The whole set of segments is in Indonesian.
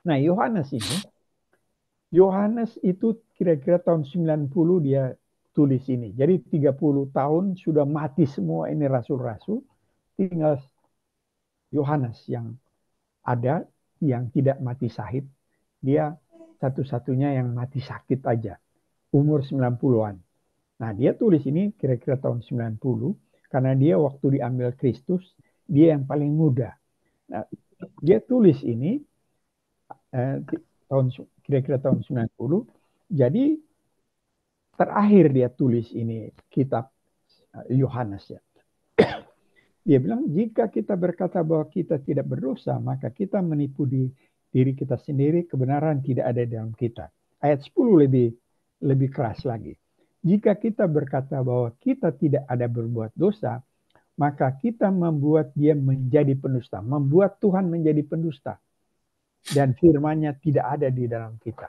Nah, Yohanes itu kira-kira tahun 90 dia tulis ini. Jadi 30 tahun sudah mati semua ini rasul-rasul, tinggal Yohanes yang ada yang tidak mati syahid. Dia satu-satunya yang mati sakit aja, umur 90-an. Nah, dia tulis ini kira-kira tahun 90 karena dia waktu diambil Kristus, dia yang paling muda. Nah, dia tulis ini eh, tahun kira-kira tahun 90. Jadi terakhir dia tulis ini kitab Yohanes ya. Dia bilang jika kita berkata bahwa kita tidak berdosa, maka kita menipu diri kita sendiri, kebenaran tidak ada dalam kita. Ayat 10 lebih keras lagi. Jika kita berkata bahwa kita tidak ada berbuat dosa, maka kita membuat dia menjadi pendusta, membuat Tuhan menjadi pendusta. Dan firman-Nya tidak ada di dalam kita.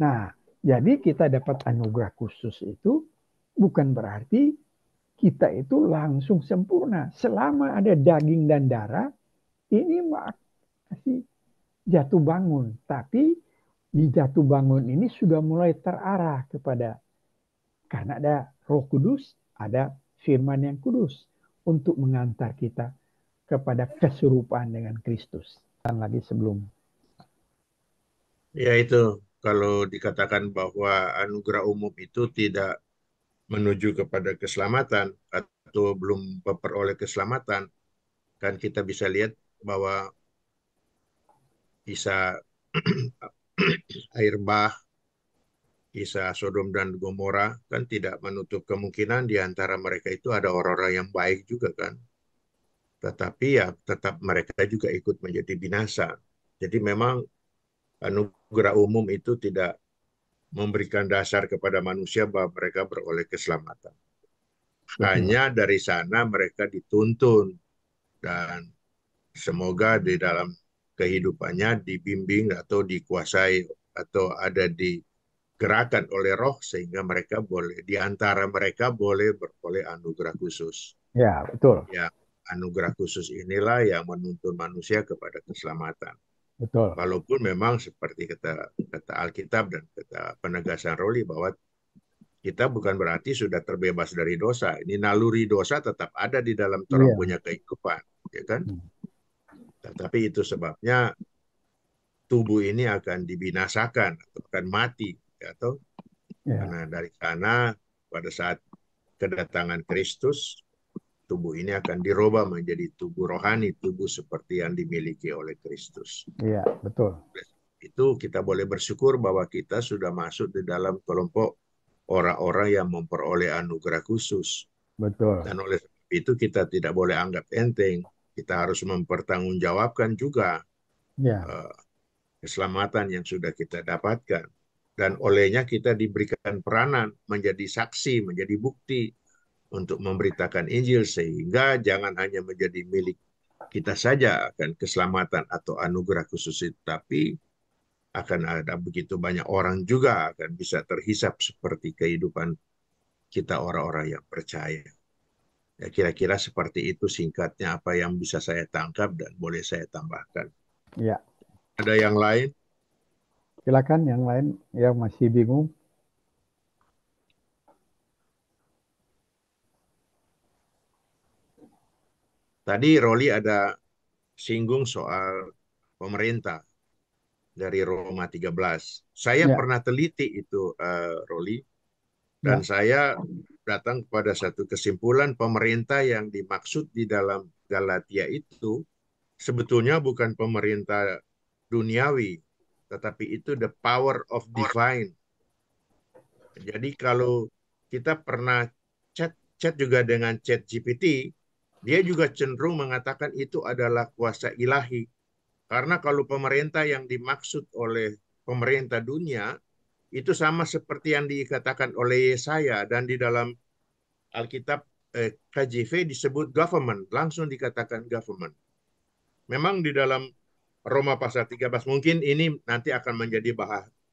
Nah, jadi kita dapat anugerah khusus itu bukan berarti kita itu langsung sempurna. Selama ada daging dan darah, ini masih jatuh bangun. Tapi di jatuh bangun ini sudah mulai terarah kepada, karena ada Roh Kudus, ada firman yang kudus untuk mengantar kita kepada keserupaan dengan Kristus. Dan lagi sebelum. Ya itu, kalau dikatakan bahwa anugerah umum itu tidak menuju kepada keselamatan atau belum memperoleh keselamatan, kan kita bisa lihat bahwa bisa air bah, kisah Sodom dan Gomora kan tidak menutup kemungkinan di antara mereka itu ada orang-orang yang baik juga kan. Tetapi ya tetap mereka juga ikut menjadi binasa. Jadi memang anugerah umum itu tidak memberikan dasar kepada manusia bahwa mereka beroleh keselamatan. Betul. Hanya dari sana mereka dituntun dan semoga di dalam kehidupannya dibimbing atau dikuasai atau ada di gerakan oleh roh sehingga mereka boleh di antara mereka boleh beroleh anugerah khusus. Ya, betul. Ya, anugerah khusus inilah yang menuntun manusia kepada keselamatan. Betul. Walaupun memang seperti kata Alkitab dan kata penegasan Roli bahwa kita bukan berarti sudah terbebas dari dosa. Ini naluri dosa tetap ada di dalam orang Iya. punya kehidupan, ya kan? Hmm. Tetapi itu sebabnya tubuh ini akan dibinasakan atau akan mati, atau Ya. karena dari sana pada saat kedatangan Kristus, tubuh ini akan dirubah menjadi tubuh rohani, tubuh seperti yang dimiliki oleh Kristus. Iya, betul. Itu kita boleh bersyukur bahwa kita sudah masuk di dalam kelompok orang-orang yang memperoleh anugerah khusus. Betul. Dan oleh sebab itu kita tidak boleh anggap enteng. Kita harus mempertanggungjawabkan juga Ya. uh, keselamatan yang sudah kita dapatkan. Dan olehnya kita diberikan peranan menjadi saksi, menjadi bukti untuk memberitakan Injil sehingga jangan hanya menjadi milik kita saja akan keselamatan atau anugerah khusus itu, tapi akan ada begitu banyak orang juga akan bisa terhisap seperti kehidupan kita orang-orang yang percaya. Ya kira-kira seperti itu singkatnya apa yang bisa saya tangkap dan boleh saya tambahkan. Ya. Ada yang lain? Silakan yang lain yang masih bingung. Tadi Roli ada singgung soal pemerintah dari Roma 13. Saya Ya. pernah teliti itu, Roli, dan Ya. saya datang pada satu kesimpulan pemerintah yang dimaksud di dalam Galatia itu sebetulnya bukan pemerintah duniawi, tetapi itu the power of divine. Jadi kalau kita pernah chat juga dengan chat GPT, dia juga cenderung mengatakan itu adalah kuasa ilahi. Karena kalau pemerintah yang dimaksud oleh pemerintah dunia, itu sama seperti yang dikatakan oleh Yesaya dan di dalam Alkitab KJV disebut government, langsung dikatakan government. Memang di dalam Roma pasal 13 mungkin ini nanti akan menjadi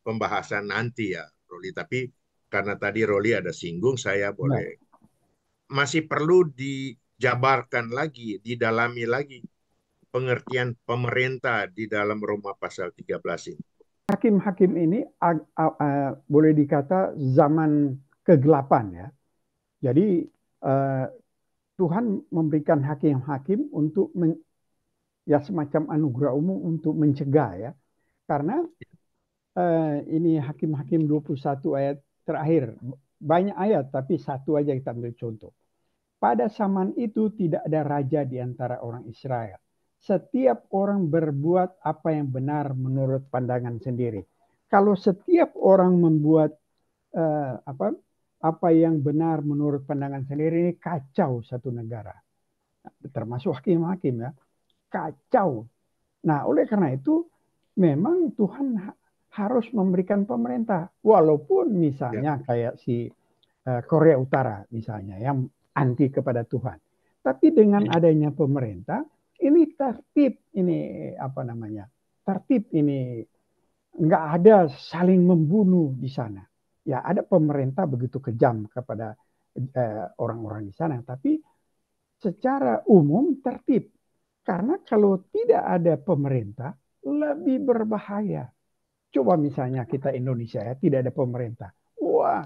pembahasan nanti ya, Roli. Tapi karena tadi Roli ada singgung, saya Ya. boleh masih perlu dijabarkan lagi, didalami lagi. pengertian pemerintah di dalam Roma pasal 13 ini? Hakim-hakim ini boleh dikata zaman kegelapan ya. Jadi Tuhan memberikan hakim-hakim untuk ya semacam anugerah umum untuk mencegah ya. Karena ini Hakim-Hakim 21 ayat terakhir. Banyak ayat tapi satu aja kita ambil contoh. Pada zaman itu tidak ada raja di antara orang Israel. Setiap orang berbuat apa yang benar menurut pandangan sendiri. Kalau setiap orang membuat apa yang benar menurut pandangan sendiri, ini kacau satu negara. Termasuk hakim-hakim ya. Kacau. Nah, oleh karena itu memang Tuhan harus memberikan pemerintah. Walaupun misalnya kayak si Korea Utara misalnya yang anti kepada Tuhan. Tapi dengan adanya pemerintah, ini tertib, ini apa namanya? Tertib ini nggak ada saling membunuh di sana. Ya ada pemerintah begitu kejam kepada orang-orang di sana, tapi secara umum tertib. Karena kalau tidak ada pemerintah, lebih berbahaya. Coba misalnya kita Indonesia ya, tidak ada pemerintah. Wah,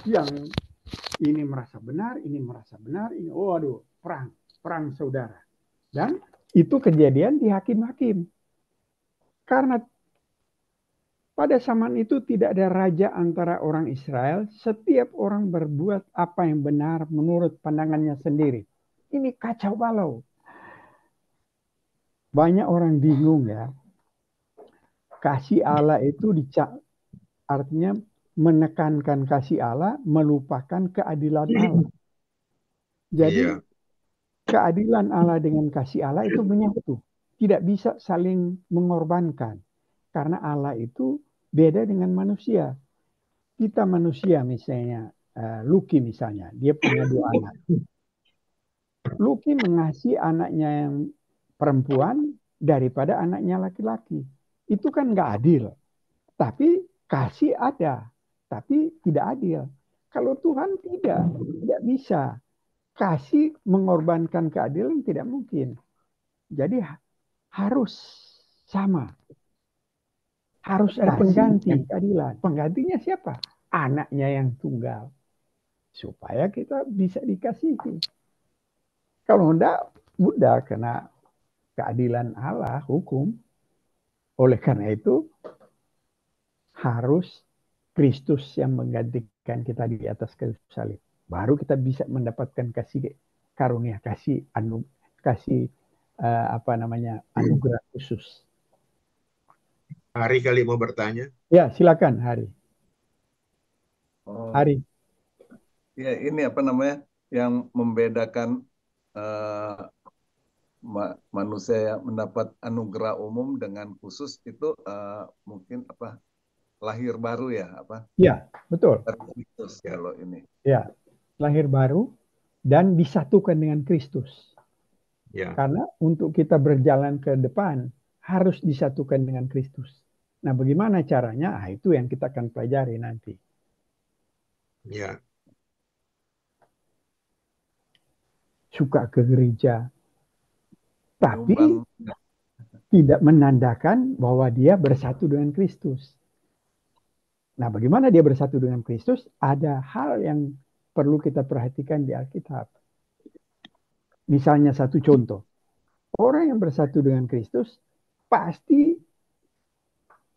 yang ini merasa benar, ini waduh, perang saudara. Dan itu kejadian di hakim-hakim. Karena pada zaman itu tidak ada raja antara orang Israel, setiap orang berbuat apa yang benar menurut pandangannya sendiri. Ini kacau balau. Banyak orang bingung ya. Kasih Allah itu artinya menekankan kasih Allah, melupakan keadilan Allah. Jadi keadilan Allah dengan kasih Allah itu menyatu. Tidak bisa saling mengorbankan. Karena Allah itu beda dengan manusia. Kita manusia misalnya, Lucky misalnya, dia punya 2 anak. Lucky mengasihi anaknya yang perempuan daripada anaknya laki-laki. Itu kan nggak adil. Tapi kasih ada, tapi tidak adil. Kalau Tuhan tidak bisa. Kasih mengorbankan keadilan tidak mungkin. Jadi harus sama. Harus ada pengganti keadilan. Penggantinya siapa? Anaknya yang tunggal. Supaya kita bisa dikasihi. Kalau enggak, udah kena keadilan Allah, hukum. Oleh karena itu, harus Kristus yang menggantikan kita di atas kayu salib. Baru kita bisa mendapatkan kasih karunia, kasih anugerah khusus. Hari kali mau bertanya? Ya, silakan Hari. Hari. Ya, ini apa namanya yang membedakan manusia yang mendapat anugerah umum dengan khusus itu mungkin apa lahir baru ya apa? Ya, betul. Kristus kalau ini. Ya, lahir baru dan disatukan dengan Kristus. Ya. Karena untuk kita berjalan ke depan harus disatukan dengan Kristus. Nah, bagaimana caranya? Itu yang kita akan pelajari nanti. Ya. Suka ke gereja, tapi tidak menandakan bahwa dia bersatu dengan Kristus. Nah, bagaimana dia bersatu dengan Kristus? Ada hal yang perlu kita perhatikan di Alkitab. Misalnya satu contoh. Orang yang bersatu dengan Kristus pasti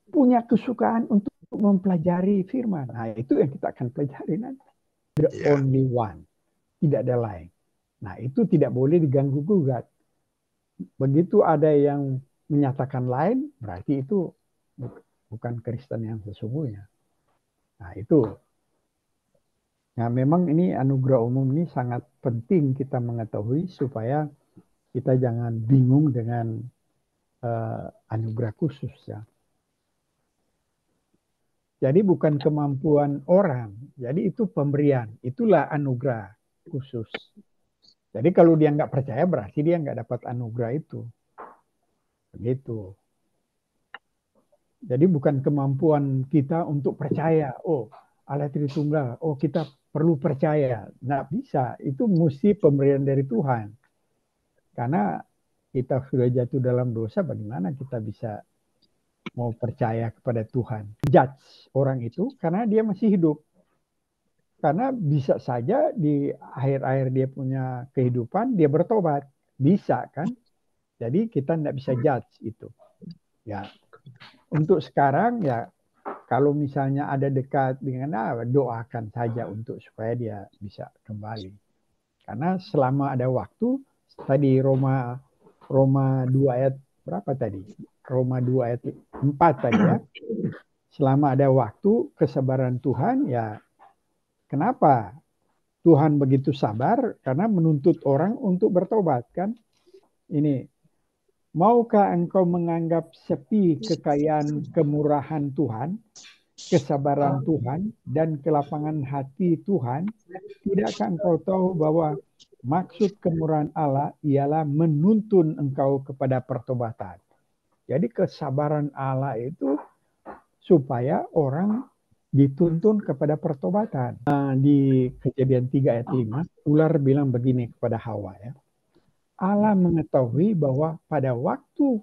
punya kesukaan untuk mempelajari firman. Nah, itu yang kita akan pelajari nanti. The only one. Tidak ada lain. Nah, itu tidak boleh diganggu-gugat. Begitu ada yang menyatakan lain, berarti itu bukan Kristen yang sesungguhnya. Nah, itu. Nah, memang ini anugerah umum ini sangat penting kita mengetahui supaya kita jangan bingung dengan anugerah khusus ya. Jadi bukan kemampuan orang, jadi itu pemberian, itulah anugerah khusus. Jadi kalau dia nggak percaya berarti dia nggak dapat anugerah itu. Begitu. Jadi bukan kemampuan kita untuk percaya, oh Allah Tritunggal, oh kita perlu percaya. Nggak bisa, itu mesti pemberian dari Tuhan. Karena kita sudah jatuh dalam dosa, bagaimana kita bisa mau percaya kepada Tuhan? Judge orang itu karena dia masih hidup. Karena bisa saja di akhir-akhir dia punya kehidupan, dia bertobat. Bisa kan? Jadi kita tidak bisa judge itu. Ya, untuk sekarang ya kalau misalnya ada dekat dengan doakan saja untuk supaya dia bisa kembali. Karena selama ada waktu, tadi Roma Roma 2 ayat berapa tadi? Roma 2 ayat 4 tadi ya. Selama ada waktu, kesabaran Tuhan ya, kenapa Tuhan begitu sabar? Karena menuntut orang untuk bertobat kan. Ini, maukah engkau menganggap sepi kekayaan kemurahan Tuhan, kesabaran Tuhan, dan kelapangan hati Tuhan? Tidakkah engkau tahu bahwa maksud kemurahan Allah ialah menuntun engkau kepada pertobatan? Jadi kesabaran Allah itu supaya orang dituntun kepada pertobatan. Di Kejadian 3 ayat 5, ular bilang begini kepada Hawa ya. Allah mengetahui bahwa pada waktu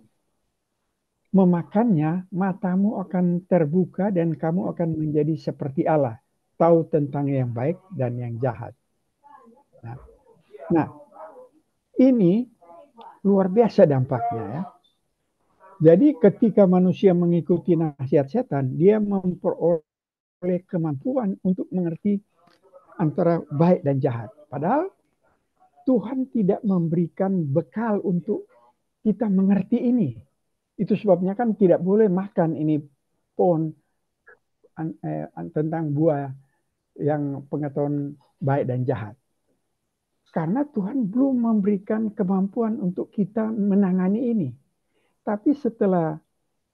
memakannya, matamu akan terbuka dan kamu akan menjadi seperti Allah, tahu tentang yang baik dan yang jahat. Nah, ini luar biasa dampaknya ya. Jadi ketika manusia mengikuti nasihat setan, dia memperoleh kemampuan untuk mengerti antara baik dan jahat. Padahal Tuhan tidak memberikan bekal untuk kita mengerti ini. Itu sebabnya kan tidak boleh makan ini pohon tentang buah yang pengetahuan baik dan jahat. Karena Tuhan belum memberikan kemampuan untuk kita menangani ini. Tapi setelah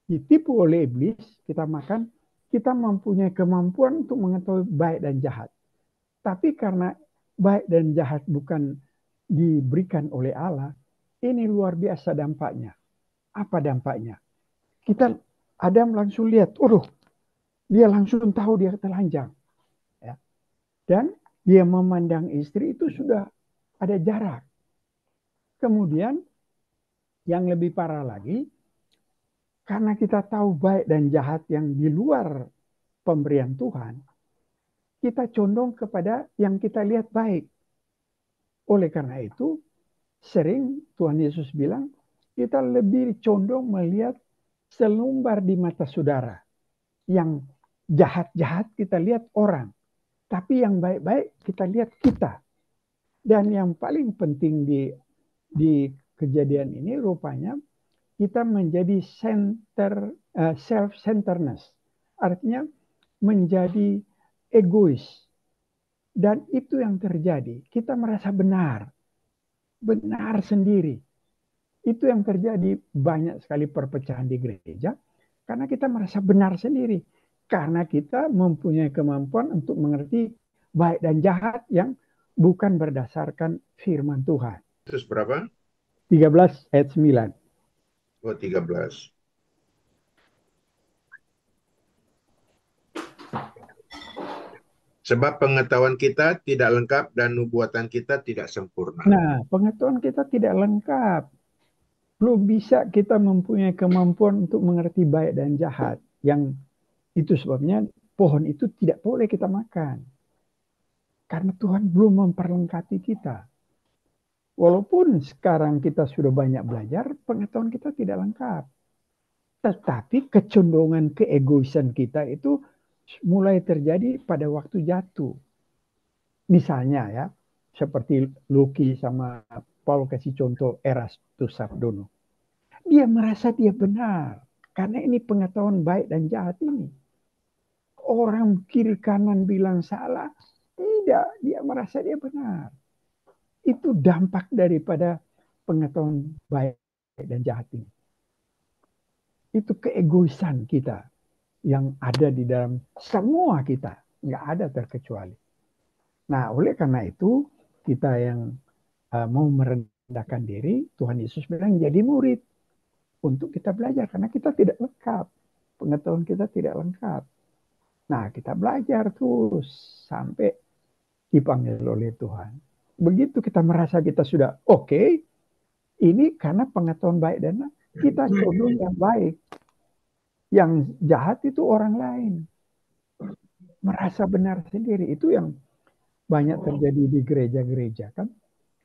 ditipu oleh iblis, kita makan, kita mempunyai kemampuan untuk mengetahui baik dan jahat. Tapi karena baik dan jahat bukan diberikan oleh Allah, ini luar biasa dampaknya. Apa dampaknya? Adam langsung lihat, dia langsung tahu dia telanjang. Ya. Dan dia memandang istri itu sudah ada jarak. Kemudian yang lebih parah lagi, karena kita tahu baik dan jahat yang di luar pemberian Tuhan, kita condong kepada yang kita lihat baik. Oleh karena itu, sering Tuhan Yesus bilang, kita lebih condong melihat selumbar di mata saudara. Yang jahat-jahat kita lihat orang. Tapi yang baik-baik kita lihat kita. Dan yang paling penting di kejadian ini rupanya kita menjadi self-centeredness. Artinya menjadi egois. Dan itu yang terjadi. Kita merasa benar. Benar sendiri. Itu yang terjadi, banyak sekali perpecahan di gereja. Karena kita merasa benar sendiri. Karena kita mempunyai kemampuan untuk mengerti baik dan jahat yang bukan berdasarkan firman Tuhan. Terus berapa? 13 ayat 9. Oh, 13. Sebab pengetahuan kita tidak lengkap dan nubuatan kita tidak sempurna. Nah, pengetahuan kita tidak lengkap. Belum bisa kita mempunyai kemampuan untuk mengerti baik dan jahat. Yang itu sebabnya pohon itu tidak boleh kita makan. Karena Tuhan belum memperlengkapi kita. Walaupun sekarang kita sudah banyak belajar, pengetahuan kita tidak lengkap. Tetapi kecenderungan keegoisan kita itu mulai terjadi pada waktu jatuh. Misalnya ya, seperti Lucky sama Paul kasih contoh Erastus Sabdono. Dia merasa dia benar. Karena ini pengetahuan baik dan jahat ini. Orang kiri kanan bilang salah. Tidak, dia merasa dia benar. Itu dampak daripada pengetahuan baik dan jahat ini. Itu keegoisan kita yang ada di dalam semua kita. Nggak ada terkecuali. Nah, oleh karena itu, kita yang mau merendahkan diri, Tuhan Yesus bilang jadi murid. Untuk kita belajar, karena kita tidak lengkap. Pengetahuan kita tidak lengkap. Nah, kita belajar terus sampai dipanggil oleh Tuhan. Begitu kita merasa kita sudah oke, Ini karena pengetahuan baik dan kita condong yang baik. Yang jahat itu orang lain. Merasa benar sendiri. Itu yang banyak terjadi di gereja-gereja kan.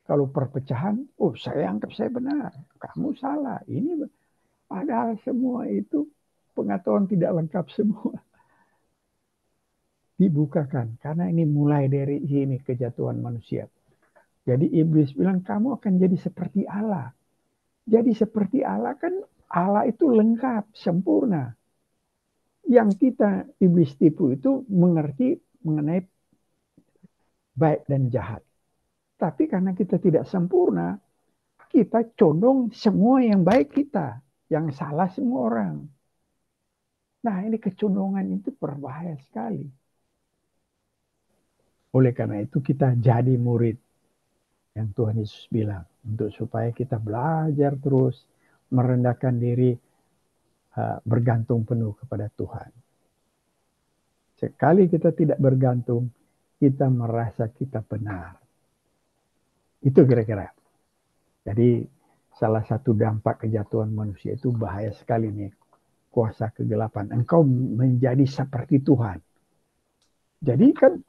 Kalau perpecahan, oh saya anggap saya benar, kamu salah. Ini padahal semua itu pengetahuan tidak lengkap semua. Dibukakan karena ini mulai dari ini kejatuhan manusia. Jadi iblis bilang kamu akan jadi seperti Allah. Jadi seperti Allah kan Allah itu lengkap, sempurna. Yang kita iblis tipu itu mengerti mengenai baik dan jahat. Tapi karena kita tidak sempurna, kita condong semua yang baik kita, yang salah semua orang. Nah ini kecondongan itu berbahaya sekali. Oleh karena itu kita jadi murid yang Tuhan Yesus bilang. Untuk supaya kita belajar terus merendahkan diri, bergantung penuh kepada Tuhan. Sekali kita tidak bergantung, kita merasa kita benar. Itu kira-kira. Jadi salah satu dampak kejatuhan manusia itu bahaya sekali nih. Kuasa kegelapan. Engkau menjadi seperti Tuhan. Jadi kan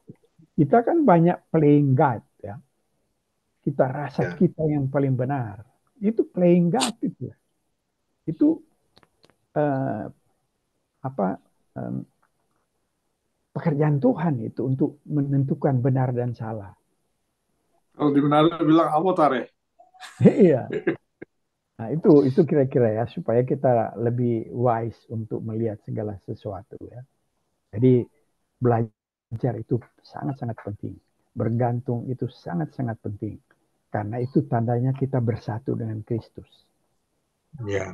kita kan banyak playing God ya. Kita rasa kita yang paling benar. Itu playing God itu. Itu pekerjaan Tuhan itu untuk menentukan benar dan salah. Kalau di Manado bilang apa tare? Iya. Nah itu kira-kira ya supaya kita lebih wise untuk melihat segala sesuatu ya. Jadi belajar itu sangat-sangat penting. Bergantung itu sangat-sangat penting. Karena itu tandanya kita bersatu dengan Kristus. Ya.